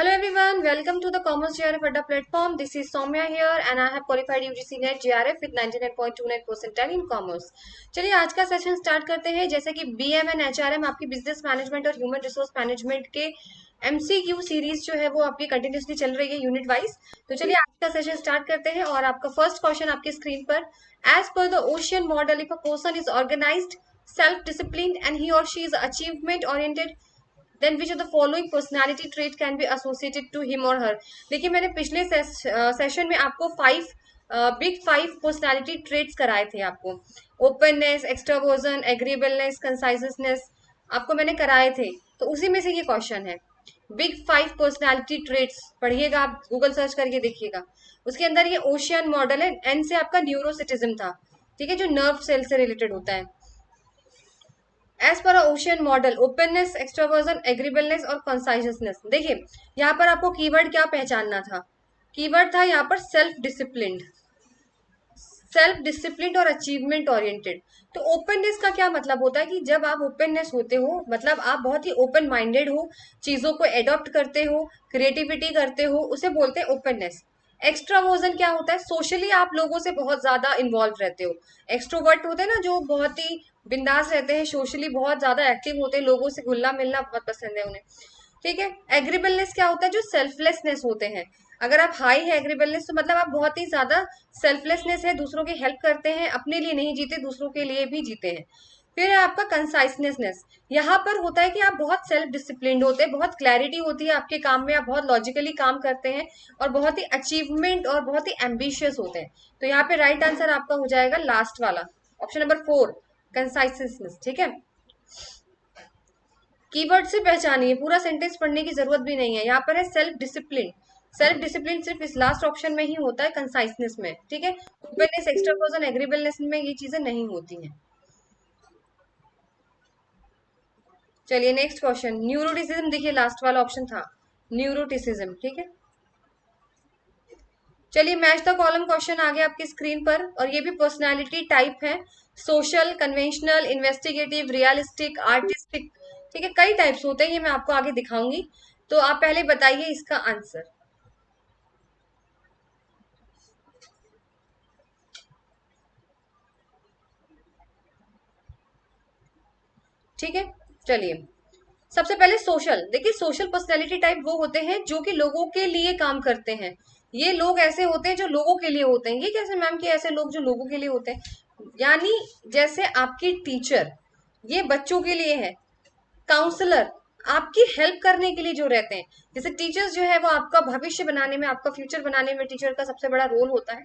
Hello everyone, welcome to the Commerce JRF Adda platform. This is Soumya here and I have qualified UGC NET JRF with 99.29 percentile in commerce. चलिए आज का session start करते हैं। जैसे कि BM and HRM आपकी business management और human resource management के MCQ सीरीज जो है वो आपकी कंटिन्यूसली चल रही है यूनिट वाइज। तो चलिए आज का सेशन स्टार्ट करते हैं और आपका फर्स्ट क्वेश्चन आपकी स्क्रीन पर, as per the ocean model if a person is organized, self discipline and he or she is achievement oriented, then which of the following personality trait can be associated to him or her. देखिए मैंने पिछले session में आपको big 5 personality traits कराए थे आपको। Openness, extraversion, एग्रीबलनेस, conciseness आपको मैंने कराए थे। तो उसी में से ये क्वेश्चन है। बिग 5 पर्सनालिटी ट्रेट्स पढ़िएगा, आप गूगल सर्च करके देखिएगा। उसके अंदर ये ओशियन मॉडल है, एन से आपका न्यूरोसिटिज्म था, ठीक है, जो नर्व सेल से रिलेटेड होता है। As per ocean model, openness, extraversion, agreeableness और कंसाइजनेस। देखिए यहाँ पर आपको कीवर्ड क्या पहचानना था। कीवर्ड था यहाँ पर सेल्फ डिसिप्लिन्ड और अचीवमेंट ओरिएंटेड। तो ओपननेस का क्या मतलब होता है कि जब आप ओपननेस होते हो मतलब आप बहुत ही ओपन माइंडेड हो, चीजों को एडॉप्ट करते हो, क्रिएटिविटी करते हो, उसे बोलते हैं ओपननेस। एक्स्ट्रावर्जन क्या होता है, सोशली आप लोगों से बहुत ज्यादा इन्वॉल्व रहते हो। एक्सट्रोवर्ट होते हैं ना जो बहुत ही बिंदास रहते हैं, सोशली बहुत ज्यादा एक्टिव होते हैं, लोगों से घुलना मिलना बहुत पसंद है उन्हें, ठीक है। एग्रीबलनेस क्या होता है, जो सेल्फलेसनेस होते हैं। अगर आप हाई है एग्रीबलनेस तो मतलब आप बहुत ही ज्यादा सेल्फलेसनेस है, दूसरों की हेल्प करते हैं, अपने लिए नहीं जीते दूसरों के लिए भी जीते हैं। फिर है आपका कंसाइसनेस। यहाँ पर होता है कि आप बहुत सेल्फ डिसिप्लिन्ड होते हैं, बहुत क्लैरिटी होती है आपके काम में, आप बहुत लॉजिकली काम करते हैं और बहुत ही अचीवमेंट और बहुत ही एम्बिशियस होते हैं। तो यहाँ पे राइट आंसर आपका हो जाएगा लास्ट वाला, ऑप्शन नंबर 4, कंसाइसनेस, ठीक है। कीवर्ड से पहचानिए, पूरा सेंटेंस पढ़ने की जरूरत भी नहीं है। यहाँ पर है सेल्फ डिसिप्लिन। सेल्फ डिसिप्लिन सिर्फ इस लास्ट ऑप्शन में ही होता है, कंसाइसनेस में, ठीक है। ओपननेस, एक्स्ट्रावर्जन, एग्रीबलनेस में ये चीजें नहीं होती हैं। चलिए नेक्स्ट क्वेश्चन, न्यूरोटिसिज्म। देखिए लास्ट वाला ऑप्शन था न्यूरोटिसिज्म, ठीक है। चलिए मैच द कॉलम क्वेश्चन आ गया आपकी स्क्रीन पर और ये भी पर्सनालिटी टाइप है। Social, conventional, investigative, realistic, artistic, ठीक है, कई टाइप्स होते हैं, ये मैं आपको आगे दिखाऊंगी। तो आप पहले बताइए इसका आंसर। ठीक है, चलिए सबसे पहले सोशल। देखिए सोशल पर्सनैलिटी टाइप वो होते हैं जो कि लोगों के लिए काम करते हैं। ये लोग ऐसे होते हैं जो लोगों के लिए होते हैं। ये कैसे मैम कि ऐसे लोग जो लोगों के लिए होते हैं, यानी जैसे आपकी टीचर ये बच्चों के लिए है, काउंसलर आपकी हेल्प करने के लिए जो रहते हैं। जैसे टीचर्स जो है वो आपका भविष्य बनाने में, आपका फ्यूचर बनाने में टीचर का सबसे बड़ा रोल होता है।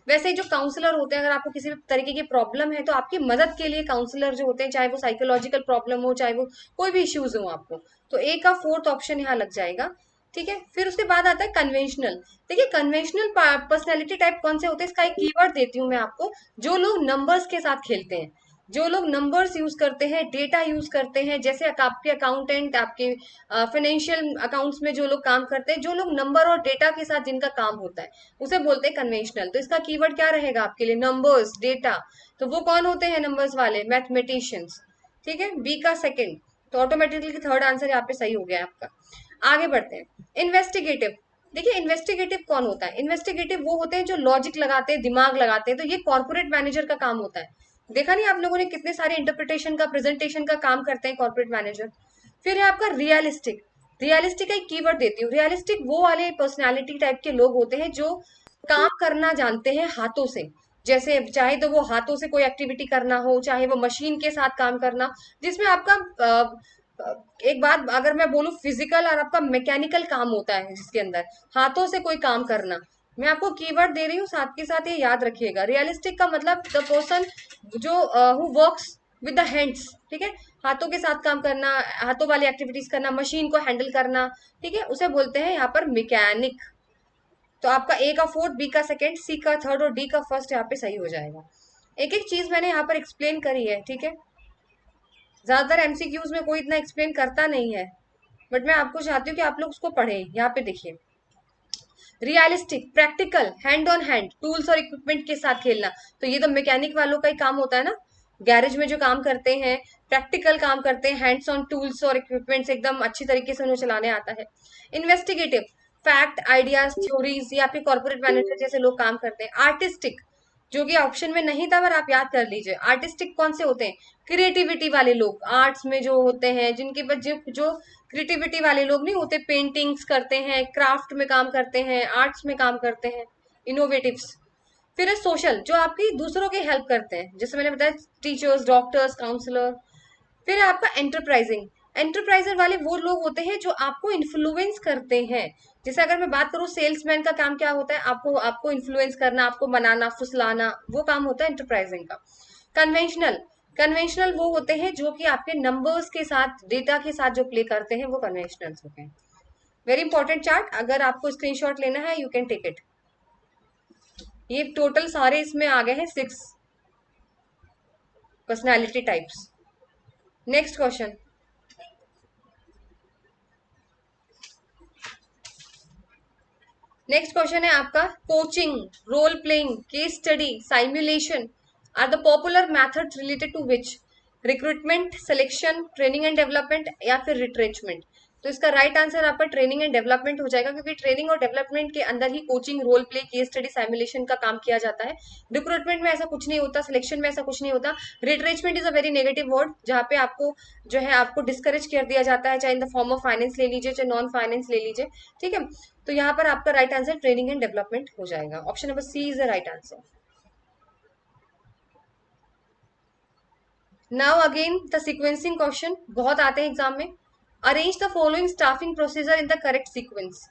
वैसे ही जो काउंसलर होते हैं, अगर आपको किसी भी तरीके की प्रॉब्लम है तो आपकी मदद के लिए काउंसलर जो होते हैं, चाहे वो साइकोलॉजिकल प्रॉब्लम हो, चाहे वो कोई भी इश्यूज हो आपको, तो ए का 4th ऑप्शन यहाँ लग जाएगा, ठीक है। फिर उसके बाद आता है कन्वेंशनल। देखिए कन्वेंशनल पर्सनैलिटी टाइप कौन से होते हैं, इसका एक कीवर्ड देती हूँ मैं आपको। जो लोग नंबर्स के साथ खेलते हैं, जो लोग नंबर्स यूज करते हैं, डेटा यूज करते हैं, जैसे आपके अकाउंटेंट, आपके फाइनेंशियल अकाउंट्स में जो लोग काम करते हैं, जो लोग नंबर और डेटा के साथ जिनका काम होता है, उसे बोलते हैं कन्वेंशनल। तो इसका कीवर्ड क्या रहेगा आपके लिए, नंबर्स, डेटा। तो वो कौन होते हैं, नंबर्स वाले, मैथमेटिशियंस, ठीक है, बी का 2nd। तो ऑटोमेटिकली 3rd आंसर यहाँ पे सही हो गया आपका। आगे बढ़ते हैं, इन्वेस्टिगेटिव। देखिए इन्वेस्टिगेटिव कौन होता है, इन्वेस्टिगेटिव वो होते हैं जो लॉजिक लगाते हैं, दिमाग लगाते हैं। तो ये कॉर्पोरेट मैनेजर का काम होता है। देखा नहीं आप लोगों ने कितने सारे इंटरप्रिटेशन का, प्रेजेंटेशन का काम करते हैं कॉर्पोरेट मैनेजर। फिर है आपका रियलिस्टिक। रियलिस्टिक का एक कीवर्ड देती हूँ। रियलिस्टिक वो वाले पर्सनालिटी टाइप के लोग होते हैं जो काम करना जानते हैं हाथों से। जैसे चाहे तो वो हाथों से कोई एक्टिविटी करना हो, चाहे वो मशीन के साथ काम करना, जिसमें आपका एक बात अगर मैं बोलूँ, फिजिकल और आपका मैकेनिकल काम होता है, जिसके अंदर हाथों से कोई काम करना। मैं आपको कीवर्ड दे रही हूँ, साथ के साथ ये याद रखिएगा। रियलिस्टिक का मतलब द पर्सन जो who works with the hands, ठीक है, हाथों के साथ काम करना, हाथों वाली एक्टिविटीज करना, मशीन को हैंडल करना, ठीक है, उसे बोलते हैं यहाँ पर मैकेनिक। तो आपका ए का 4th, बी का 2nd, सी का 3rd और डी का 1st यहाँ पे सही हो जाएगा। एक एक चीज मैंने यहाँ पर एक्सप्लेन करी है, ठीक है। ज्यादातर एमसीक्यूज में कोई इतना एक्सप्लेन करता नहीं है, बट मैं आपको चाहती हूँ कि आप लोग उसको पढ़ें। यहाँ पे देखिए, realistic, practical, hand on hand, tools और इक्विपमेंट के साथ खेलना। तो ये तो मैकेनिक वालों का ही काम होता है ना। गैरेज में जो काम करते हैं, प्रैक्टिकल काम करते हैं, हैंड्स ऑन टूल्स और इक्विपमेंट्स एकदम अच्छी तरीके से उन्हें चलाने आता है। इन्वेस्टिगेटिव, फैक्ट, आइडियाज, थ्योरीज या फिर कॉर्पोरेट मैनेजर जैसे लोग काम करते हैं। आर्टिस्टिक, जो कि ऑप्शन में नहीं था पर आप याद कर लीजिए। आर्टिस्टिक कौन से होते हैं? क्रिएटिविटी वाले लोग, आर्ट्स में जो होते हैं, जिनके बच्चे जो क्रिएटिविटी वाले लोग नहीं होते, पेंटिंग्स करते हैं, क्राफ्ट में काम करते हैं, आर्ट्स में काम करते हैं, इनोवेटिव्स। फिर है सोशल, जो आपकी दूसरों की हेल्प करते हैं, जैसे मैंने बताया टीचर्स, डॉक्टर्स, काउंसलर। फिर है आपका एंटरप्राइजिंग, एंटरप्राइजर वाले वो लोग होते हैं जो आपको इन्फ्लुएंस करते हैं। जैसे अगर मैं बात करूं सेल्समैन का काम क्या होता है, आपको आपको इन्फ्लुएंस करना, आपको मनाना, फुसलाना, वो काम होता है एंटरप्राइजिंग का। कन्वेंशनल, कन्वेंशनल वो होते हैं जो कि आपके नंबर्स के साथ, डेटा के साथ जो प्ले करते हैं, वो कन्वेंशनल होते हैं। वेरी इंपॉर्टेंट चार्ट, अगर आपको स्क्रीनशॉट लेना है यू कैन टेक इट। ये टोटल सारे इसमें आ गए हैं 6 personality types. Next question, next question है आपका, coaching, role playing, case study, simulation are the popular methods related to which? Recruitment, selection, training and development या फिर रिट्रेचमेंट? तो इसका राइट आंसर आपका ट्रेनिंग एंड डेवलपमेंट हो जाएगा, क्योंकि ट्रेनिंग और डेवलपमेंट के अंदर ही coaching, role play, case study, simulation का काम किया जाता है। रिक्रूटमेंट में ऐसा कुछ नहीं होता, सिलेक्शन में ऐसा कुछ नहीं होता। Retrenchment is a very negative word, जहाँ पे आपको जो है आपको डिस्करेज कर दिया जाता है, चाहे in the form of finance ले लीजिए, चाहे नॉन फाइनेंस ले लीजिए। ठीक है, तो यहाँ पर आपका right answer training and development हो जाएगा। Option number C is the right answer. Now again the sequencing question, बहुत आते हैं एग्जाम में। Arrange the following staffing procedure in the correct sequence.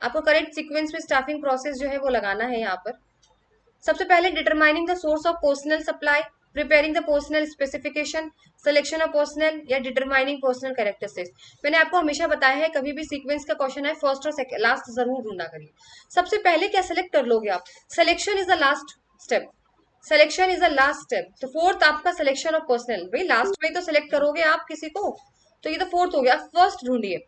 आपको करेक्ट सीक्वेंस में स्टाफिंग प्रोसेस जो है वो लगाना है यहाँ पर। सबसे पहले determining the source of personnel supply, preparing the personnel specification, selection of personnel या डिटरमाइनिंग पर्सनल कैरेक्टरिस्टिक्स। मैंने आपको हमेशा बताया है, कभी भी सीक्वेंस का क्वेश्चन है फर्स्ट और लास्ट जरूर ढूंढा करिए। सबसे पहले क्या सिलेक्ट कर लोगे आप? Selection is the last step, selection is the last step. तो फोर्थ आपका सिलेक्शन ऑफ पर्सनल, भाई लास्ट में तो सिलेक्ट करोगे आप किसी को, तो ये तो फोर्थ हो गया। फर्स्ट ढूंढिए,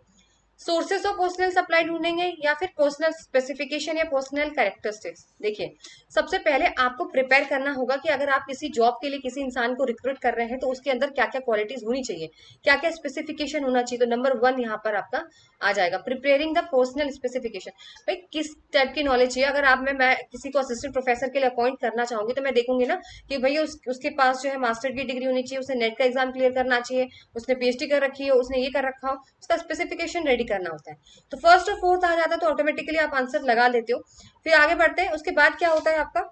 सोर्सेस ऑफ पर्सनल सप्लाई ढूंढेंगे या फिर पर्सनल स्पेसिफिकेशन या पर्सनल कैरेक्टरिस्टिक्स। देखिए, सबसे पहले आपको प्रिपेयर करना होगा कि अगर आप किसी जॉब के लिए किसी इंसान को रिक्रूट कर रहे हैं तो उसके अंदर क्या क्या क्वालिटीज होनी चाहिए, क्या क्या स्पेसिफिकेशन होना चाहिए। तो नंबर 1 यहाँ पर आपका आ जाएगा, प्रिपेयरिंग द पर्सनल स्पेसिफिकेशन। भाई किस टाइप की नॉलेज चाहिए, अगर आप मैं किसी को असिस्टेंट प्रोफेसर के लिए अपॉइंट करना चाहूंगी तो मैं देखूंगी ना कि भैया उसके पास जो है मास्टर की डिग्री होनी चाहिए, उसने नेट का एग्जाम क्लियर करना चाहिए, उसने पीएचडी कर रखी है, उसने ये कर रखा हो, उसका स्पेसिफिकेशन रेडी करना होता है। तो फर्स्ट और फोर्थ आ जाता है तो ऑटोमेटिकली आप आंसर लगा लेते हो। फिर आगे बढ़ते हैं, उसके बाद क्या होता है आपका,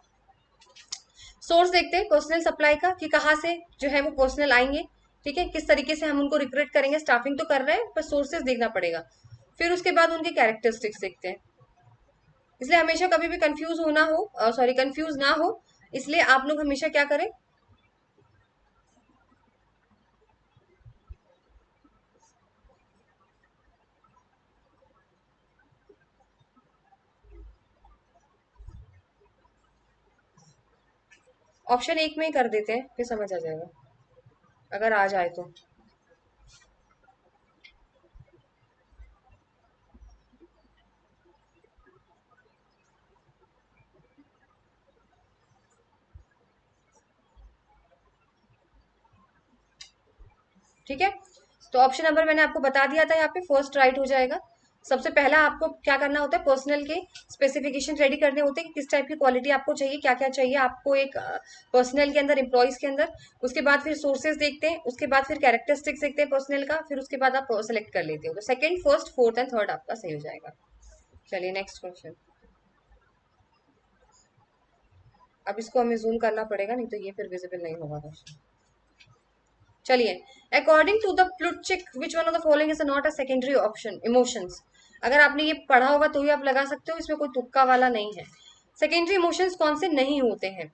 सोर्स देखते हैं पर्सनल सप्लाई का, कि कहाँ से जो है वो पर्सनल आएंगे। ठीक है, किस तरीके से हम उनको रिक्रूट करेंगे, स्टाफिंग तो कर रहे हैं पर सोर्सेज देखना पड़ेगा। फिर उसके बाद उनके कैरेक्टरिस्टिक्स देखते हैं। इसलिए हमेशा कभी भी कंफ्यूज होना हो, सॉरी कंफ्यूज ना हो, इसलिए आप लोग हमेशा क्या करें, ऑप्शन 1 में ही कर देते हैं, फिर समझ आ जाएगा अगर आ जाए तो। ठीक है, तो ऑप्शन नंबर मैंने आपको बता दिया था, यहाँ पे फर्स्ट राइट हो जाएगा। सबसे पहला आपको क्या करना होता है, पर्सनल के स्पेसिफिकेशन रेडी करने होते हैं कि किस टाइप की क्वालिटी आपको चाहिए, क्या क्या चाहिए आपको एक पर्सनल के अंदर, एम्प्लॉयज के अंदर। उसके बाद फिर सोर्सेज देखते हैं, उसके बाद फिर कैरेक्टरिस्टिक्स देखते हैं पर्सनल का, फिर उसके बाद आप सेलेक्ट कर लेते हो। तो second, first, fourth and third आपका सही हो जाएगा। चलिए नेक्स्ट क्वेश्चन, अब इसको हमें जूम करना पड़ेगा, नहीं तो ये फिर विजिबल नहीं होगा क्वेश्चन। चलिए, according to the Plutchik which one of the following is not a secondary option, emotions. अगर आपने ये पढ़ा होगा तो ही आप लगा सकते हो, इसमें कोई तुक्का वाला नहीं है। सेकेंडरी इमोशंस कौन से नहीं होते हैं,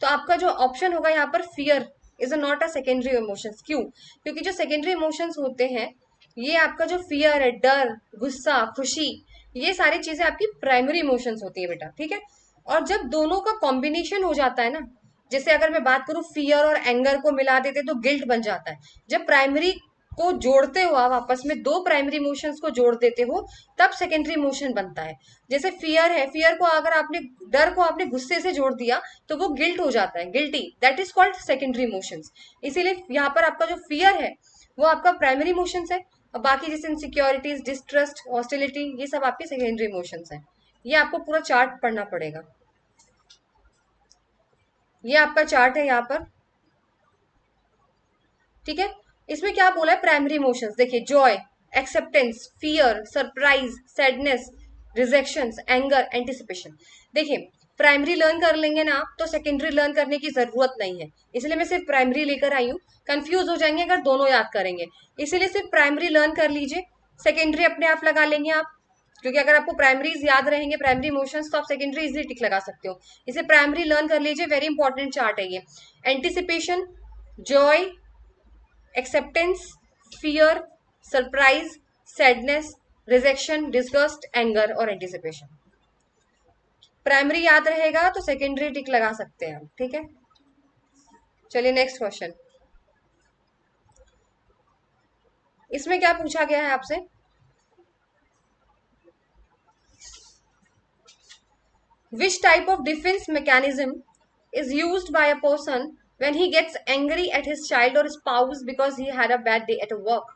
तो आपका जो ऑप्शन होगा यहाँ पर, fear is not a secondary emotions. क्यों? क्योंकि जो सेकेंडरी इमोशंस होते हैं, ये आपका जो फियर है, डर, गुस्सा, खुशी, ये सारी चीजें आपकी प्राइमरी इमोशंस होती है बेटा। ठीक है, और जब दोनों का कॉम्बिनेशन हो जाता है ना, जैसे अगर मैं बात करूं फियर और एंगर को मिला देते तो गिल्ट बन जाता है। जब प्राइमरी को जोड़ते हो आप आपस में, दो प्राइमरी इमोशंस को जोड़ देते हो, तब सेकेंडरी इमोशन बनता है। जैसे फियर है, फियर को अगर आपने, डर को आपने गुस्से से जोड़ दिया तो वो गिल्ट हो जाता है, guilty, that is called secondary emotions. इसीलिए यहाँ पर आपका जो फियर है वो आपका प्राइमरी इमोशंस है, और बाकी जैसे इनसिक्योरिटीज, डिस्ट्रस्ट, हॉस्टिलिटी, ये सब आपके सेकेंडरी इमोशंस है। ये आपको पूरा चार्ट पढ़ना पड़ेगा। ये आपका चार्ट है यहाँ पर, ठीक है। इसमें क्या बोला है, प्राइमरी इमोशंस देखिए, Joy, acceptance, fear, surprise, sadness, rejection, anger, anticipation. देखिए प्राइमरी लर्न कर लेंगे ना आप, तो सेकेंडरी लर्न करने की जरूरत नहीं है, इसलिए मैं सिर्फ प्राइमरी लेकर आई हूँ। कंफ्यूज हो जाएंगे अगर दोनों याद करेंगे, इसीलिए सिर्फ प्राइमरी लर्न कर लीजिए, सेकेंडरी अपने आप लगा लेंगे आप, क्योंकि अगर आपको प्राइमरीज याद रहेंगे, प्राइमरी इमोशंस, तो आप सेकेंडरी इजिली टिक लगा सकते हो। इसे प्राइमरी लर्न कर लीजिए, वेरी इंपॉर्टेंट चार्ट है ये। Anticipation, Joy, acceptance, fear, surprise, sadness, rejection, disgust, anger और एंटिसिपेशन। प्राइमरी याद रहेगा तो सेकेंडरी टिक लगा सकते हैं हम, ठीक है। चलिए नेक्स्ट क्वेश्चन। इसमें क्या पूछा गया है आपसे, which type of defence mechanism is used by a person when he gets angry at his child or spouse because he had a bad day at work।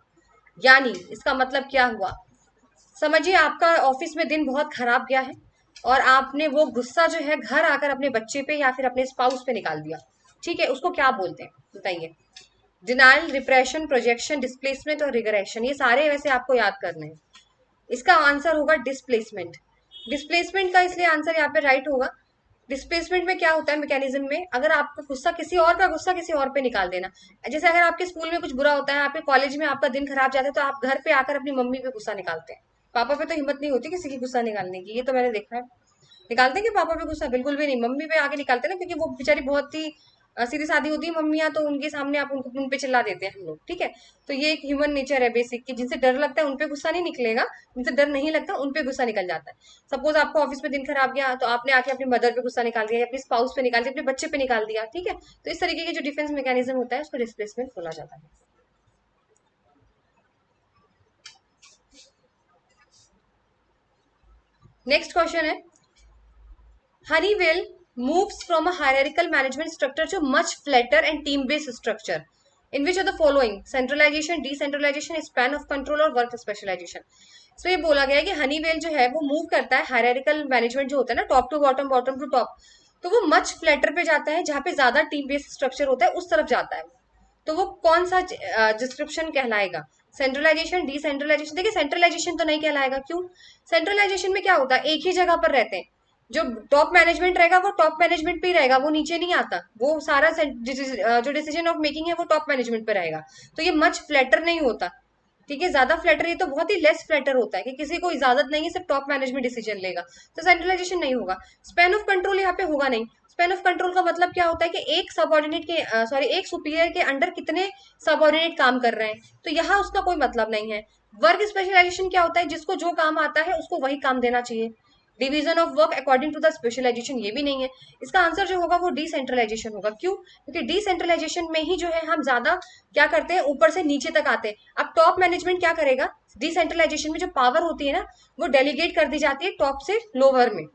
यानी इसका मतलब क्या हुआ, समझिए आपका ऑफिस में दिन बहुत खराब गया है और आपने वो गुस्सा जो है घर आकर अपने बच्चे पे या फिर अपने स्पाउस पे निकाल दिया, ठीक है। उसको क्या बोलते हैं बताइए, डिनाइल, रिप्रेशन, प्रोजेक्शन, डिस्प्लेसमेंट और रिग्रेशन, ये सारे वैसे आपको याद करने हैं। इसका आंसर होगा डिस्प्लेसमेंट। डिस्प्लेसमेंट का इसलिए आंसर यहाँ पे राइट होगा। डिस्प्लेसमेंट में क्या होता है मैकेनिज्म में, अगर आपका गुस्सा किसी और का गुस्सा किसी और पे निकाल देना, जैसे अगर आपके स्कूल में कुछ बुरा होता है, आपके कॉलेज में आपका दिन खराब जाता है, तो आप घर पे आकर अपनी मम्मी पे गुस्सा निकालते हैं। पापा पे तो हिम्मत नहीं होती किसी की गुस्सा निकालने की, ये तो मैंने देखा है। निकालते हैं कि पापा पे गुस्सा, बिल्कुल भी नहीं, मम्मी पे आके निकालते हैं ना, क्योंकि वो बेचारी बहुत ही सीधी सादी होती है मम्मियाँ, तो उनके सामने आप उनको उन पे चिल्ला देते हैं हम लोग, ठीक है। तो ये एक ह्यूमन नेचर है बेसिक, कि जिनसे डर लगता है उनपे गुस्सा नहीं निकलेगा, जिनसे डर नहीं लगता उनपे गुस्सा निकल जाता है। सपोज आपको ऑफिस में दिन खराब गया, तो आपने आके अपनी मदर पे गुस्सा निकाल दिया, अपनी स्पाउस पे निकाल दिया, अपने बच्चे पे निकाल दिया, ठीक है। तो इस तरीके के जो डिफेंस मैकेनिज्म होता है उसको डिस्प्लेसमेंट बोला जाता है। नेक्स्ट क्वेश्चन है, Honeywell moves from a hierarchical management structure to much flatter and team-based structure. In which of the following, centralization, decentralization, span of control और work specialization? So ये बोला गया है कि हनीवेल जो है वो मूव करता है, हायरार्किकल मैनेजमेंट जो होता है ना, top to bottom, bottom to top, तो वो मच फ्लैटर पे जाता है, जहाँ पे ज्यादा टीम बेस्ड स्ट्रक्चर होता है उस तरफ जाता है। तो वो कौन सा डिस्क्रिप्शन कहलाएगा, सेंट्रलाइजेशन, डिसेंट्रलाइजेशन? देखिए सेंट्रलाइजेशन तो नहीं कहलाएगा, क्यों, सेंट्रलाइजेशन में क्या होता है, एक ही जगह पर रहते हैं, जो टॉप मैनेजमेंट रहेगा वो टॉप मैनेजमेंट पे ही रहेगा, वो नीचे नहीं आता, वो सारा जो डिसीजन ऑफ मेकिंग है वो टॉप मैनेजमेंट पे रहेगा। तो ये मच फ्लैटर नहीं होता, ठीक है। ज्यादा फ्लैटर, ये तो बहुत ही लेस फ्लैटर होता है कि किसी को इजाजत नहीं है, सिर्फ टॉप मैनेजमेंट डिसीजन लेगा, तो सेंट्रलाइजेशन नहीं होगा। स्पैन ऑफ कंट्रोल यहाँ पे होगा नहीं। स्पैन ऑफ कंट्रोल का मतलब क्या होता है कि एक सबऑर्डिनेट के सॉरी एक सुपीरियर के अंडर कितने सबऑर्डिनेट काम कर रहे हैं, तो यहाँ उसका कोई मतलब नहीं है। वर्क स्पेशलाइजेशन क्या होता है, जिसको जो काम आता है उसको वही काम देना चाहिए। Division of work according to the specialisation, ये भी नहीं है। इसका आंसर जो होगा वो डिसेंट्रलाइजेशन होगा, क्यों, क्योंकि डिसेंट्रलाइजेशन में ही जो है हम ज्यादा क्या करते हैं, ऊपर से नीचे तक आते हैं। अब टॉप मैनेजमेंट क्या करेगा, डिसेंट्रलाइजेशन में जो पावर होती है ना वो डेलीगेट कर दी जाती है टॉप से लोअर में,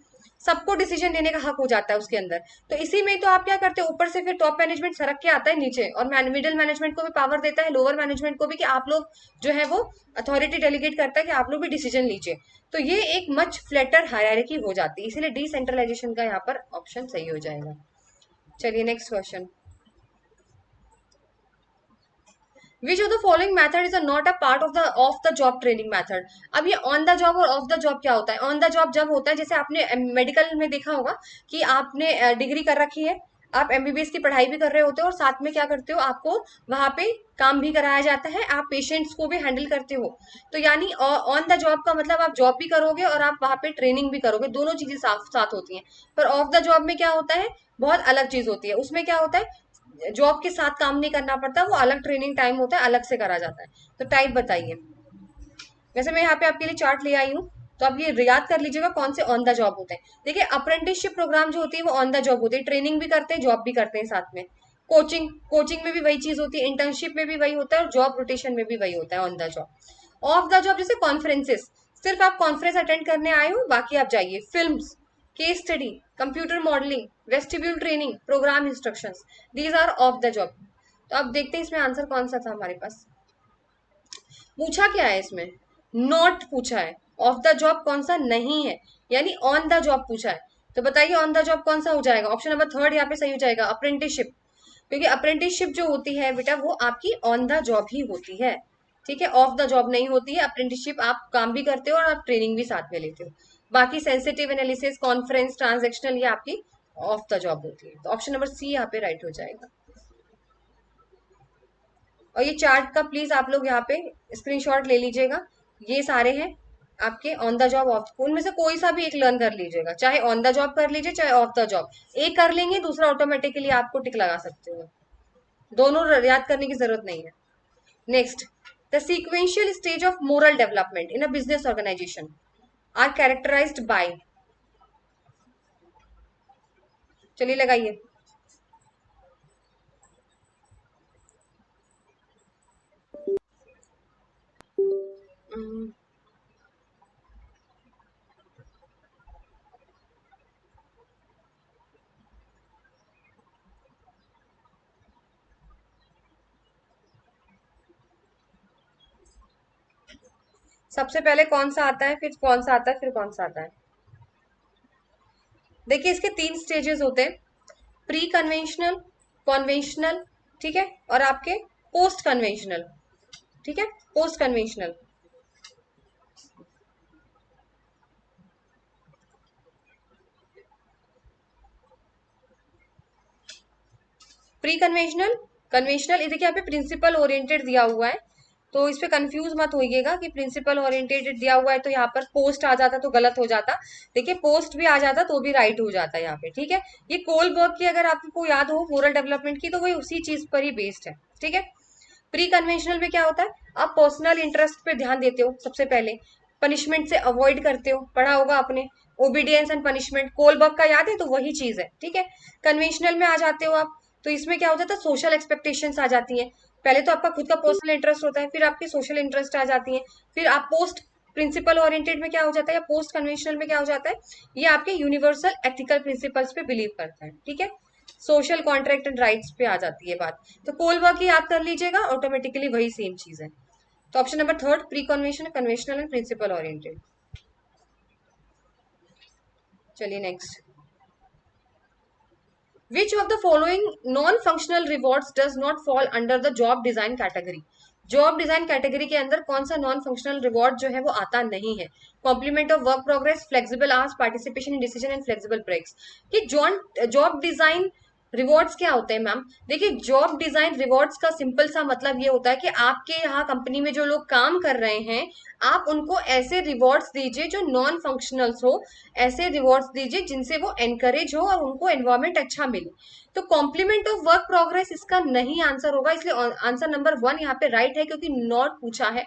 सबको डिसीजन लेने का हक हो जाता है उसके अंदर। तो इसी में तो आप क्या करते हैं, ऊपर से फिर टॉप मैनेजमेंट सरक के आता है नीचे, और मिडिल मैनेजमेंट को भी पावर देता है, लोअर मैनेजमेंट को भी, कि आप लोग जो है वो अथॉरिटी डेलीगेट करता है कि आप लोग भी डिसीजन लीजिए। तो ये एक मच फ्लैटर हायरार्की हो जाती है, इसीलिए डिसेंट्रलाइजेशन का यहाँ पर ऑप्शन सही हो जाएगा। चलिए next question, which of the following method is not a part of the job training method? अब ये ऑन द जॉब और ऑफ द जॉब क्या होता है, ऑन द जॉब जब होता है, जैसे आपने मेडिकल में देखा होगा कि आपने डिग्री कर रखी है, आप एमबीबीएस की पढ़ाई भी कर रहे होते हो, और साथ में क्या करते हो, आपको वहां पे काम भी कराया जाता है, आप पेशेंट्स को भी हैंडल करते हो। तो यानी ऑन द जॉब का मतलब आप जॉब भी करोगे और आप वहां पे ट्रेनिंग भी करोगे, दोनों चीजें साथ साथ होती हैं। पर ऑफ द जॉब में क्या होता है, बहुत अलग चीज होती है, उसमें क्या होता है, जॉब के साथ काम नहीं करना पड़ता, वो अलग ट्रेनिंग टाइम होता है, अलग से करा जाता है। तो टाइप बताइए। वैसे मैं यहाँ पे आपके लिए चार्ट ले आई हूँ, तो आप ये याद कर लीजिएगा कौन से ऑन द जॉब होते हैं। देखिए अप्रेंटिसशिप प्रोग्राम जो होती है वो ऑन द जॉब होती है, ट्रेनिंग भी करते हैं, जॉब भी करते हैं साथ में, कोचिंग कोचिंग में भी वही चीज होती है, इंटर्नशिप में भी वही होता है, और जॉब रोटेशन में भी वही होता है on the job. Of the job जैसे कॉन्फ्रेंसेस, सिर्फ आप कॉन्फ्रेंस अटेंड करने आए हो, बाकी आप जाइए। Films, case study, computer modelling, vestibule training, programme instructions, these are of the job. तो अब देखते हैं इसमें आंसर कौन सा था हमारे पास। पूछा क्या है इसमें, नॉट पूछा है, ऑफ द जॉब कौन सा नहीं है, यानी ऑन द जॉब पूछा है। तो बताइए ऑन द जॉब कौन सा हो जाएगा, ऑप्शन नंबर थर्ड यहाँ पे सही हो जाएगा, अप्रेंटिसशिप। क्योंकि अप्रेंटिसशिप जो होती है बेटा वो आपकी ऑन द जॉब ही होती है, ठीक है, ऑफ द जॉब नहीं होती है। अप्रेंटिसशिप आप काम भी करते हो और आप ट्रेनिंग भी साथ में लेते हो। बाकी सेंसिटिव एनालिसिस, कॉन्फ्रेंस, ट्रांजेक्शनल, ये आपकी ऑफ द जॉब होती है। तो ऑप्शन नंबर सी यहाँ पे राइट हो जाएगा। और ये चार्ट का प्लीज आप लोग यहाँ पे स्क्रीनशॉट ले लीजिएगा, ये सारे हैं आपके ऑन द जॉब ऑफ, उनमें से कोई सा भी एक लर्न कर लीजिएगा, चाहे ऑन द जॉब कर लीजिए चाहे ऑफ द जॉब। एक कर लेंगे दूसरा ऑटोमेटिकली आपको टिक लगा सकते हो, दोनों याद करने की जरूरत नहीं है। Next, the sequential stage of moral development in a business organisation are characterised by, चलिए लगाइए। हम्म, सबसे पहले कौन सा आता है, फिर कौन सा आता है, फिर कौन सा आता है। देखिए इसके तीन स्टेजेस होते हैं, प्री कन्वेंशनल, कन्वेंशनल, ठीक है, और आपके पोस्ट कन्वेंशनल, ठीक है, post conventional. Pre conventional, conventional, ये देखिए यहाँ पे प्रिंसिपल ओरिएंटेड दिया हुआ है, तो इस पे कंफ्यूज मत होइएगा कि प्रिंसिपल ओरिएंटेड दिया हुआ है तो यहाँ पर पोस्ट आ जाता तो गलत हो जाता। देखिए पोस्ट भी आ जाता तो भी राइट हो जाता है यहाँ पे, ठीक है। ये कोलबर्ग की अगर आपको याद हो मोरल डेवलपमेंट की, तो वही उसी चीज पर ही बेस्ड है, ठीक है। प्री कन्वेंशनल में क्या होता है, आप पर्सनल इंटरेस्ट पे ध्यान देते हो सबसे पहले, पनिशमेंट से अवॉइड करते हो, पढ़ा होगा आपने, ओबीडियंस एंड पनिशमेंट, कोलबर्ग का याद है, तो वही चीज है, ठीक है। कन्वेंशनल में आ जाते हो आप, तो इसमें क्या होता है, सोशल एक्सपेक्टेशंस आ जाती हैं। पहले तो आपका खुद का पर्सनल इंटरेस्ट होता है, फिर आपकी सोशल इंटरेस्ट आ जाती है, फिर आप पोस्ट प्रिंसिपल ओरिएंटेड में क्या हो जाता है, या पोस्ट कन्वेंशनल में क्या हो जाता है, ये आपके यूनिवर्सल एथिकल प्रिंसिपल्स पे बिलीव करता है, ठीक है। सोशल कॉन्ट्रैक्ट एंड राइट्स पे आ जाती है बात। तो कोलबर्ग की याद कर लीजिएगा, ऑटोमेटिकली वही सेम चीज है। तो option number third, preconventional, conventional and principle oriented. चलिए next, which of the following non-functional rewards does not fall under the job design category? Job design category के अंदर कौन सा नॉन फंक्शनल रिवॉर्ड जो है वो आता नहीं है। Complement of work progress, flexible hours, participation in decision and flexible breaks. ये जॉब डिजाइन रिवॉर्ड्स क्या होते हैं मैम, देखिए जॉब डिजाइन रिवॉर्ड्स का सिंपल सा मतलब ये होता है कि आपके यहाँ कंपनी में जो लोग काम कर रहे हैं, आप उनको ऐसे रिवॉर्ड्स दीजिए जो नॉन फंक्शनल्स हो, ऐसे रिवॉर्ड्स दीजिए जिनसे वो एनकरेज हो और उनको एनवायरमेंट अच्छा मिले। तो कॉम्प्लीमेंट ऑफ वर्क प्रोग्रेस इसका नहीं आंसर होगा, इसलिए आंसर नंबर वन यहाँ पे राइट है क्योंकि नॉट पूछा है।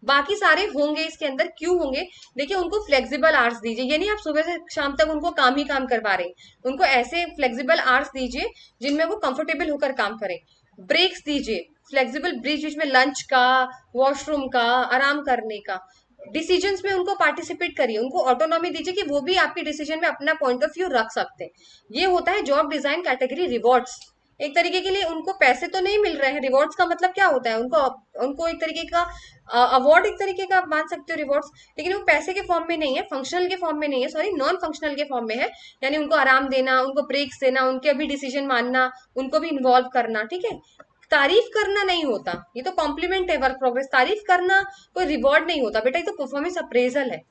बाकी सारे होंगे इसके अंदर, क्यों होंगे, देखिए उनको फ्लेक्सिबल आवर्स दीजिए, यानी आप सुबह से शाम तक उनको काम ही काम करवा रहे हैं, उनको ऐसे फ्लेक्सिबल आवर्स दीजिए जिनमें वो कंफर्टेबल होकर काम करें। ब्रेक्स दीजिए, फ्लेक्सिबल ब्रेक बीच में लंच का, वॉशरूम का, आराम करने का। डिसीजंस में उनको पार्टिसिपेट करिए, उनको ऑटोनॉमी दीजिए कि वो भी आपके डिसीजन में अपना पॉइंट ऑफ व्यू रख सकते हैं। ये होता है जॉब डिजाइन कैटेगरी रिवॉर्ड्स। एक तरीके के लिए उनको पैसे तो नहीं मिल रहे हैं, रिवॉर्ड्स का मतलब क्या होता है, उनको उनको एक तरीके का अवार्ड, एक तरीके का आप मान सकते हो रिवॉर्ड्स, लेकिन वो पैसे के फॉर्म में नहीं है, फंक्शनल के फॉर्म में नहीं है, सॉरी नॉन फंक्शनल के फॉर्म में है। यानी उनको आराम देना, उनको ब्रेक्स देना, उनके भी डिसीजन मानना, उनको भी इन्वॉल्व करना, ठीक है। तारीफ करना नहीं होता, ये तो कॉम्प्लीमेंट है वर्क प्रोग्रेस, तारीफ करना कोई रिवॉर्ड नहीं होता बेटा, ये तो परफॉर्मेंस अप्रेजल है।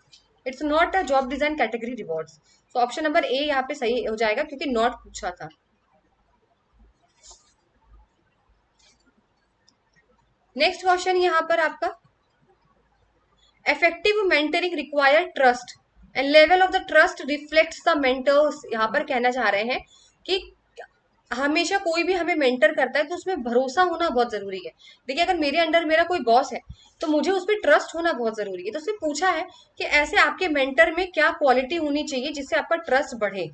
It's not a job design category rewards. तो ऑप्शन नंबर ए यहाँ पे सही हो जाएगा क्योंकि नॉट पूछा था। नेक्स्ट क्वेश्चन यहाँ पर आपका, effective mentoring require trust and level of the trust reflects the mentors, यहाँ पर कहना चाह रहे हैं कि हमेशा कोई भी हमें मेंटर करता है तो उसमें भरोसा होना बहुत जरूरी है। देखिए अगर मेरे अंडर मेरा कोई बॉस है तो मुझे उस पर ट्रस्ट होना बहुत जरूरी है। तो उसने पूछा है कि ऐसे आपके मेंटर में क्या क्वालिटी होनी चाहिए जिससे आपका ट्रस्ट बढ़े।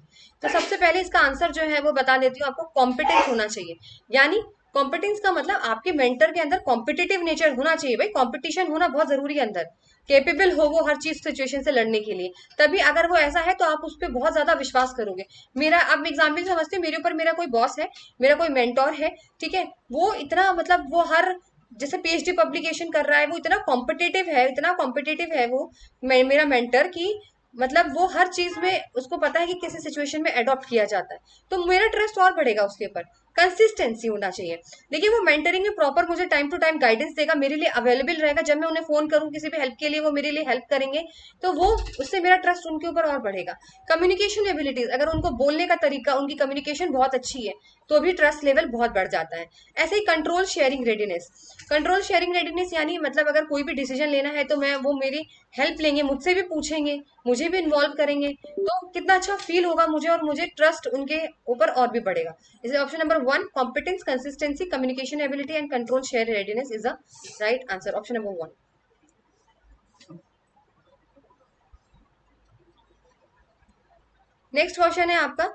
तो सबसे पहले इसका आंसर जो है वो बता देती हूँ आपको, कॉम्पिटेंस होना चाहिए। यानी कॉम्पिटेंस का मतलब आपके मेंटर के अंदर कॉम्पिटिटिव नेचर होना चाहिए। भाई कंपटीशन होना बहुत जरूरी है अंदर, केपेबल हो वो हर चीज सिचुएशन से लड़ने के लिए। तभी अगर वो ऐसा है तो आप उस पर बहुत ज्यादा विश्वास करोगे। मेरा आप एग्जाम्पल समझते हो, मेरे ऊपर मेरा कोई बॉस है, मेरा कोई मेंटोर है, ठीक है, वो इतना मतलब वो हर जैसे पीएचडी पब्लिकेशन कर रहा है, वो इतना कॉम्पिटिटिव है, इतना कॉम्पिटिटिव है वो मेरा मेंटर की, मतलब वो हर चीज में उसको पता है कि किसी सिचुएशन में अडॉप्ट किया जाता है। तो मेरा ट्रस्ट और बढ़ेगा उसके ऊपर। कंसिस्टेंसी होना चाहिए। देखिए वो मेंटरिंग में प्रॉपर मुझे टाइम टू टाइम गाइडेंस देगा, मेरे लिए अवेलेबल रहेगा, जब मैं उन्हें फोन करूं किसी भी हेल्प के लिए वो मेरे लिए हेल्प करेंगे। तो वो उससे मेरा ट्रस्ट उनके ऊपर और बढ़ेगा। कम्युनिकेशन एबिलिटीज, अगर उनको बोलने का तरीका, उनकी कम्युनिकेशन बहुत अच्छी है तो भी ट्रस्ट लेवल बहुत बढ़ जाता है। ऐसे ही control sharing readiness. Control sharing readiness यानी मतलब अगर कोई भी डिसीजन लेना है तो मैं वो मेरी हेल्प लेंगे, मुझसे भी पूछेंगे, मुझे भी इन्वॉल्व करेंगे, तो कितना अच्छा फील होगा मुझे, और मुझे ट्रस्ट उनके ऊपर और भी बढ़ेगा। इसलिए option number 1, competence, consistency, communication ability and control share readiness is the right answer, option number 1। Next question है आपका,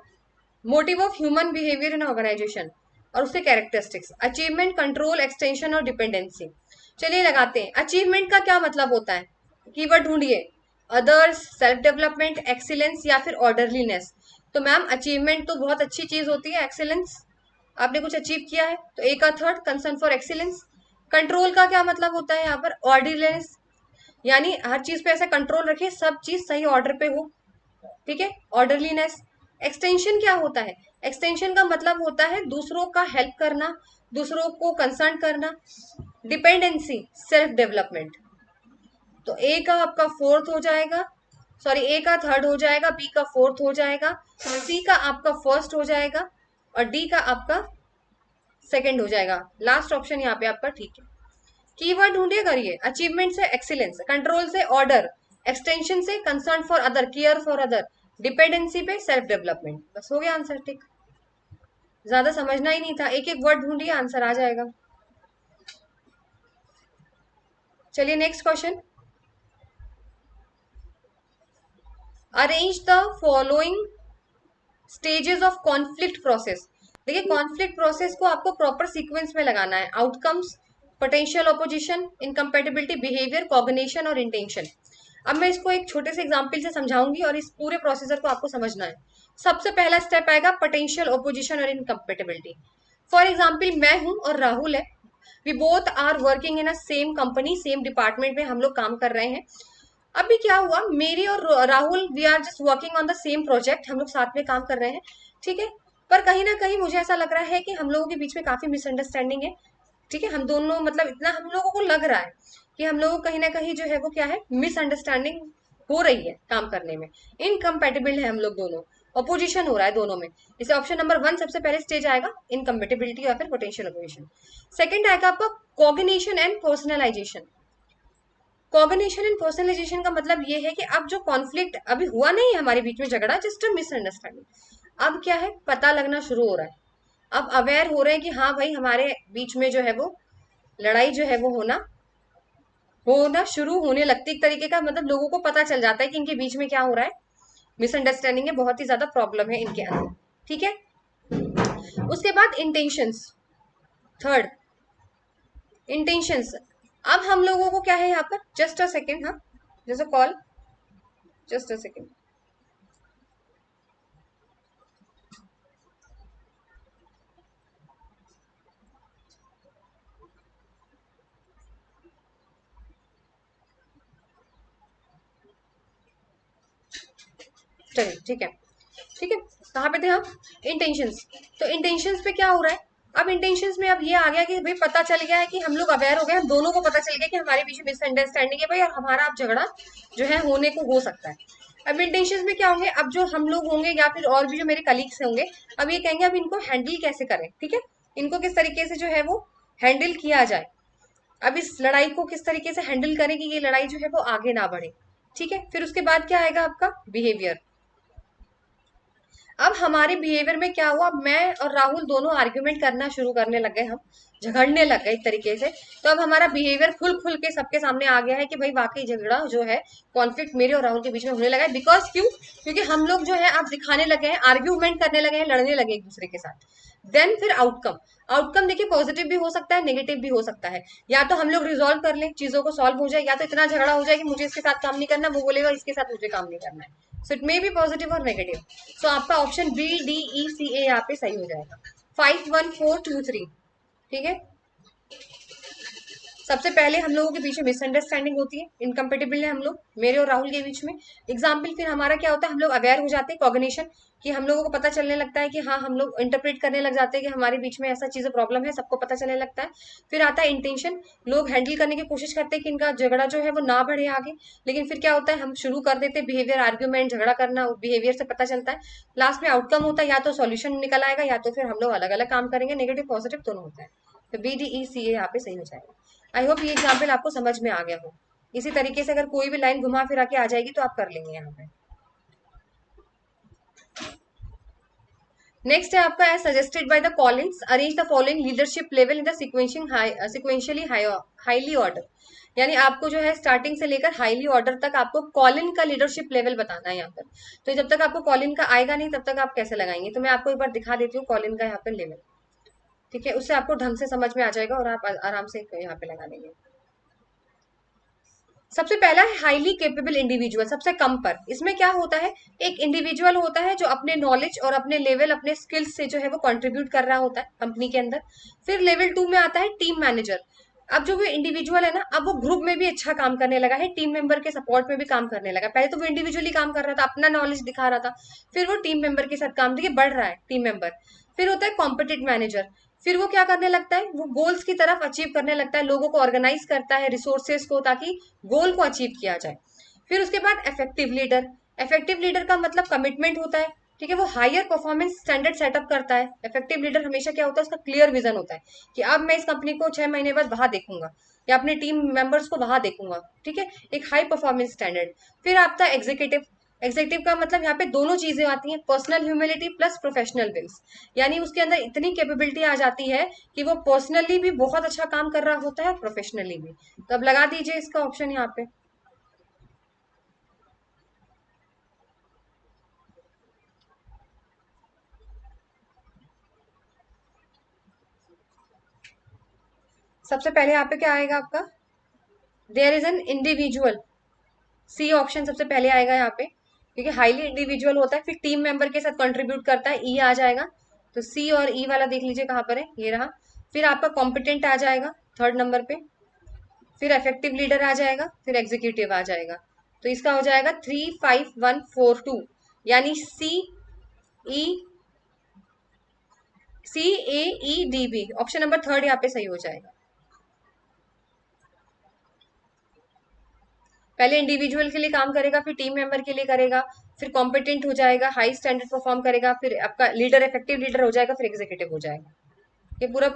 motive of human behaviour in organisation और उसके कैरेक्टरिस्टिक्स, अचीवमेंट, कंट्रोल, एक्सटेंशन और डिपेंडेंसी। चलिए लगाते हैं, अचीवमेंट का क्या मतलब होता है, कीवर्ड ढूंढिए, अदर्स, सेल्फ डेवलपमेंट, एक्सीलेंस या फिर ऑर्डरलीनेस। तो मैम अचीवमेंट तो बहुत अच्छी चीज होती है, एक्सीलेंस आपने कुछ अचीव किया है तो ए का third concern for excellence. Control का क्या मतलब होता है यहाँ पर, ऑर्डरलीनेस, यानी हर चीज पे ऐसा कंट्रोल रखिए सब चीज सही ऑर्डर पे हो, ठीक है, ऑर्डरलीनेस। एक्सटेंशन क्या होता है, एक्सटेंशन का मतलब होता है दूसरों का हेल्प करना, दूसरों को कंसर्न करना। Dependency, self development. तो ए का आपका फोर्थ हो जाएगा, सॉरी ए का थर्ड हो जाएगा, बी का फोर्थ हो जाएगा, सी का आपका फर्स्ट हो जाएगा और डी का आपका सेकंड हो जाएगा। लास्ट ऑप्शन यहाँ पे आपका ठीक है। कीवर्ड ढूंढिए करिए, अचीवमेंट से एक्सीलेंस, कंट्रोल से ऑर्डर, एक्सटेंशन से concern for other, care for other, dependency पे सेल्फ डेवलपमेंट। बस हो गया आंसर, ठीक, ज्यादा समझना ही नहीं था, एक एक वर्ड ढूंढिए आंसर आ जाएगा। चलिए next question, arrange the following stages of conflict process. देखिए कॉन्फ्लिक्ट प्रोसेस को आपको प्रॉपर सीक्वेंस में लगाना है, outcomes, potential opposition, incompatibility, behaviour, cognition और इंटेंशन। अब मैं इसको एक छोटे से एग्जाम्पल से समझाऊंगी और इस पूरे प्रोसीजर को आपको समझना है। सबसे पहला स्टेप आएगा पोटेंशियल ऑपोजिशन और इनकम्पेटिबिलिटी। फॉर एग्जाम्पल मैं हूं और राहुल है, we both are working in a same company, same department में हम लोग काम कर रहे हैं। अभी क्या हुआ, मेरी और Rahul we are just working on the same project, हम लोग साथ में काम कर रहे हैं, ठीक है। पर कहीं ना कहीं मुझे ऐसा लग रहा है कि हम लोगों के बीच में काफी मिसअंडरस्टैंडिंग है, ठीक है। हम दोनों मतलब इतना हम लोगों को लग रहा है कि हम लोगों को कहीं ना कहीं जो है वो क्या है, मिसअंडरस्टैंडिंग हो रही है काम करने में, इनकम्पेटिबल है हम लोग दोनों, अपोजिशन हो रहा है दोनों में। इसे ऑप्शन नंबर 1 सबसे पहले स्टेज आएगा, इनकम्पेटिबिलिटी या फिर पोटेंशियल अपोजिशन। सेकंड आएगा आपका cognition and personalisation. Cognition and personalisation का मतलब ये है कि अब जो कॉन्फ्लिक्ट अभी हुआ नहीं है हमारे बीच में, झगड़ा, जस्ट अ मिसअंडरस्टैंडिंग, अब क्या है पता लगना शुरू हो रहा है, अब अवेयर हो रहे हैं कि हाँ भाई हमारे बीच में जो है वो लड़ाई जो है वो होना शुरू होने लगती, एक तरीके का मतलब लोगों को पता चल जाता है कि इनके बीच में क्या हो रहा है, मिसअंडरस्टैंडिंग है, बहुत ही ज्यादा प्रॉब्लम है इनके अंदर, ठीक है। उसके बाद इंटेंशंस, थर्ड इंटेंशंस। अब हम लोगों को क्या है यहाँ पर, जस्ट अ सेकेंड, हाँ जैसे कॉल, जस्ट अ सेकेंड। चलिए ठीक है, ठीक है, कहाँ पे थे हम, इंटेंशंस। तो इंटेंशंस पे क्या हो रहा है, अब इंटेंशंस में अब ये आ गया कि भाई पता चल गया है कि हम लोग अवेयर हो गए, हम दोनों को पता चल गया कि हमारे बीच में मिसअंडरस्टैंडिंग है भाई, और हमारा अब झगड़ा जो है होने को हो सकता है। अब इंटेंशंस में क्या होंगे, अब जो हम लोग होंगे या फिर और भी जो मेरे कलीग्स होंगे, अब ये कहेंगे अब इनको हैंडल कैसे करें, ठीक है, इनको किस तरीके से जो है वो हैंडल किया जाए, अब इस लड़ाई को किस तरीके से हैंडल करें कि ये लड़ाई जो है वो आगे ना बढ़े, ठीक है। फिर उसके बाद क्या आएगा आपका बिहेवियर। अब हमारे बिहेवियर में क्या हुआ, मैं और राहुल दोनों आर्ग्यूमेंट करना शुरू करने लग गए, हम झगड़ने लग गए एक तरीके से। तो अब हमारा बिहेवियर खुल खुल के सबके सामने आ गया है कि भाई वाकई झगड़ा जो है, कॉन्फ्लिक्ट मेरे और राहुल के बीच में होने लगा है। बिकॉज क्यों? क्योंकि हम लोग जो है आप दिखाने लगे हैं, आर्ग्यूमेंट करने लगे हैं, लड़ने लगे एक दूसरे के साथ। देन फिर आउटकम, आउटकम देखिए पॉजिटिव भी हो सकता है, नेगेटिव भी हो सकता है। या तो हम लोग रिजॉल्व कर लें, चीजों को सॉल्व हो जाए, या तो इतना झगड़ा हो जाए कि मुझे इसके साथ काम नहीं करना, वो बोलेगा इसके साथ मुझे काम नहीं करना है। So it may be positive और नेगेटिव। सो आपका ऑप्शन बी डी ई सी ए यहाँ पे सही हो जाएगा। 5 1 4 2 3। ठीक है। सबसे पहले हम लोगों के बीच में मिसअंडरस्टैंडिंग होती है, इनकम्पेटेबल है हम लोग, मेरे और राहुल के बीच में। एग्जाम्पल फिर हमारा क्या होता है, हम लोग अवेयर हो जाते हैं, कॉग्निशन, कि हम लोगों को पता चलने लगता है कि हाँ, हम लोग इंटरप्रेट करने लग जाते हैं कि हमारे बीच में ऐसा चीज प्रॉब्लम है, सबको पता चलने लगता है। फिर आता है इंटेंशन, लोग हैंडल करने की कोशिश करते हैं कि इनका झगड़ा जो है वो ना बढ़े आगे। लेकिन फिर क्या होता है, हम शुरू कर देते हैं बिहेवियर, आर्ग्यूमेंट, झगड़ा करना, बिहेवियर से पता चलता है। लास्ट में आउटकम होता है, या तो सॉल्यूशन निकल आएगा, या तो फिर हम लोग अलग अलग काम करेंगे, नेगेटिव पॉजिटिव दोनों होता है। तो बी डी ई सी ए यहाँ पे सही हो जाएगा। आई होप ये एग्जाम्पल आपको समझ में आ गया हो। इसी तरीके से अगर कोई भी लाइन घुमा फिरा के आ जाएगी तो आप कर लेंगे यहाँ पे। नेक्स्ट है आपका, as suggested by the Collins, arrange the following leadership level in the sequentially highly order. यानी आपको जो है स्टार्टिंग से लेकर हाईली ऑर्डर तक आपको कॉलिन का लीडरशिप लेवल बताना है यहाँ पर। तो जब तक आपको कॉलिन का आएगा नहीं तब तक आप कैसे लगाएंगे? तो मैं आपको एक बार दिखा देती हूँ कॉलिन का यहाँ पर लेवल। ठीक है, उससे आपको ढंग से समझ में आ जाएगा और आप आराम से यहाँ पे लगा देंगे। सबसे पहला है हाईली केपेबल इंडिविजुअल, सबसे कम पर। इसमें क्या होता है, एक इंडिविजुअल होता है जो अपने नॉलेज और अपने लेवल, अपने स्किल्स से जो है वो कंट्रीब्यूट कर रहा होता है कंपनी के अंदर। फिर लेवल 2 में आता है टीम मैनेजर। अब जो वो इंडिविजुअल है ना, अब वो ग्रुप में भी अच्छा काम करने लगा है, टीम मेंबर के सपोर्ट में भी काम करने लगा। पहले तो वो इंडिविजुअली काम कर रहा था, अपना नॉलेज दिखा रहा था, फिर वो टीम मेंबर के साथ काम, देखिए बढ़ रहा है टीम मेंबर। फिर होता है कॉम्पिटेंट मैनेजर। फिर वो क्या करने लगता है, वो गोल्स की तरफ अचीव करने लगता है, लोगों को ऑर्गेनाइज करता है, रिसोर्सेस को, ताकि गोल को अचीव किया जाए। फिर उसके बाद इफेक्टिव लीडर। इफेक्टिव लीडर का मतलब कमिटमेंट होता है। ठीक है, वो हायर परफॉर्मेंस स्टैंडर्ड सेटअप करता है। इफेक्टिव लीडर हमेशा क्या होता है, उसका क्लियर विजन होता है कि अब मैं इस कंपनी को 6 महीने बाद वहां देखूंगा, या अपने टीम मेंबर्स को वहां देखूंगा। ठीक है, एक हाई परफॉर्मेंस स्टैंडर्ड। फिर आपका एग्जीक्यूटिव। एग्जीक्यूटिव का मतलब यहाँ पे दोनों चीजें आती हैं, personal humility plus professional wills. यानी उसके अंदर इतनी कैपेबिलिटी आ जाती है कि वो पर्सनली भी बहुत अच्छा काम कर रहा होता है और प्रोफेशनली भी। तो अब लगा दीजिए इसका ऑप्शन यहाँ पे। सबसे पहले यहाँ पे क्या आएगा आपका, there is an individual. C option सबसे पहले आएगा यहाँ पे, क्योंकि हाईली इंडिविजुअल होता है। फिर टीम मेंबर के साथ कंट्रीब्यूट करता है, ई आ जाएगा। तो सी और ई वाला देख लीजिए कहाँ पर है, ये रहा। फिर आपका कॉम्पिटेंट आ जाएगा थर्ड नंबर पे। फिर इफेक्टिव लीडर आ जाएगा, फिर एग्जीक्यूटिव आ जाएगा। तो इसका हो जाएगा 3 5 1 4 2, यानी ई CAEDB, ऑप्शन नंबर थर्ड यहाँ पे सही हो जाएगा। पहले इंडिविजुअल के लिए काम करेगा, फिर टीम मेंबर के लिए करेगा, फिर कॉम्पिटेंट हो जाएगा, हाई स्टैंडर्ड परफॉर्म करेगा, फिर आपका लीडर इफेक्टिव लीडर हो जाएगा, फिर एग्जीक्यूटिव हो जाएगा। ये पूरा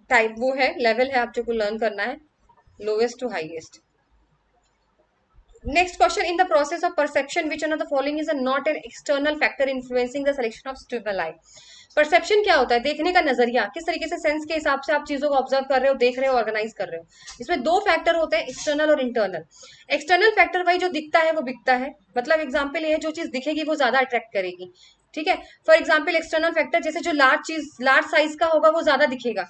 टाइप वो है, लेवल है आप जो को लर्न करना है, lowest to highest. Next question, in the process of perception, which one of the following is a not an external factor influencing the selection of stimuli? Perception क्या होता है, देखने का नजरिया, किस तरीके से सेंस के हिसाब से आप चीजों को ऑब्जर्व कर रहे हो, देख रहे हो, ऑर्गेनाइज कर रहे हो। इसमें दो फैक्टर होते हैं, एक्सटर्नल और इंटरनल। एक्सटर्नल फैक्टर वही जो दिखता है वो बिकता है, मतलब एग्जाम्पल ये है, जो चीज दिखेगी वो ज्यादा अट्रैक्ट करेगी। ठीक है, फॉर एग्जाम्पल एक्सटर्नल फैक्टर, जैसे जो लार्ज चीज, लार्ज साइज का होगा वो ज्यादा दिखेगा।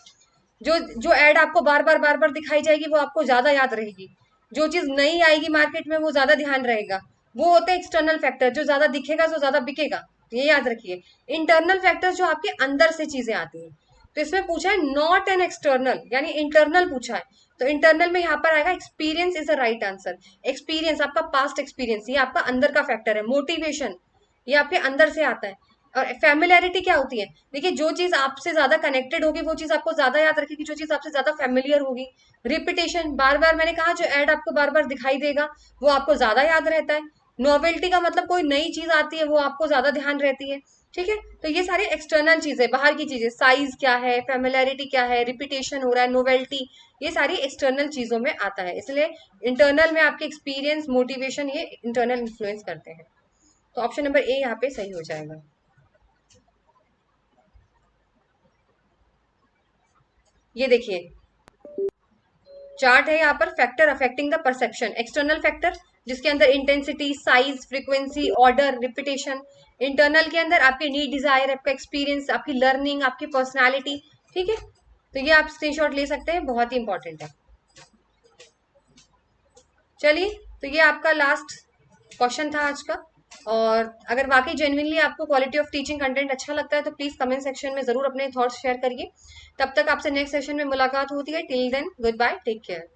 जो जो एड आपको बार बार दिखाई जाएगी वो आपको ज्यादा याद रहेगी। जो चीज नई आएगी मार्केट में वो ज्यादा ध्यान रहेगा। वो होते हैं एक्सटर्नल फैक्टर, जो ज्यादा दिखेगा जो ज्यादा बिकेगा, ये याद रखिए। इंटरनल फैक्टर्स जो आपके अंदर से चीजें आती हैं। तो इसमें पूछा है नॉट एन एक्सटर्नल, यानी इंटरनल पूछा है। तो इंटरनल में यहाँ पर आएगा experience is the right answer. Experience, आपका पास्ट एक्सपीरियंस, ये आपका अंदर का फैक्टर है। मोटिवेशन, ये आपके अंदर से आता है। और फैमिलियरिटी क्या होती है, देखिए जो चीज आपसे ज्यादा कनेक्टेड होगी वो चीज आपको ज्यादा याद रखेगी, जो चीज आपसे ज्यादा फेमिलियर होगी। रिपीटेशन, बार बार, मैंने कहा जो ऐड आपको बार बार दिखाई देगा वो आपको ज्यादा याद रहता है। नोवेल्टी का मतलब कोई नई चीज आती है वो आपको ज्यादा ध्यान रहती है। ठीक है, तो ये सारी एक्सटर्नल चीजें, बाहर की चीजें, साइज क्या है, फेमिलियरिटी क्या है, रिपीटेशन हो रहा है, नोवेल्टी, ये सारी एक्सटर्नल चीजों में आता है। इसलिए इंटरनल में आपके एक्सपीरियंस, मोटिवेशन, ये इंटरनल इन्फ्लुएंस करते हैं। तो ऑप्शन नंबर ए यहाँ पे सही हो जाएगा। ये देखिए चार्ट है यहाँ पर, factor affecting the perception, external factor जिसके अंदर intensity, size, frequency, order, repetition. Internal के अंदर आपके नीड, डिजायर, आपका एक्सपीरियंस, आपकी लर्निंग, आपकी पर्सनालिटी। ठीक है, तो ये आप स्क्रीनशॉट ले सकते हैं, बहुत ही इंपॉर्टेंट है। चलिए, तो ये आपका लास्ट क्वेश्चन था आज का। और अगर वाकई जेन्युइनली आपको क्वालिटी ऑफ टीचिंग कंटेंट अच्छा लगता है तो प्लीज कमेंट सेक्शन में जरूर अपने थॉट्स शेयर करिए। तब तक आपसे नेक्स्ट सेशन में मुलाकात होती है। Till then goodbye, take care.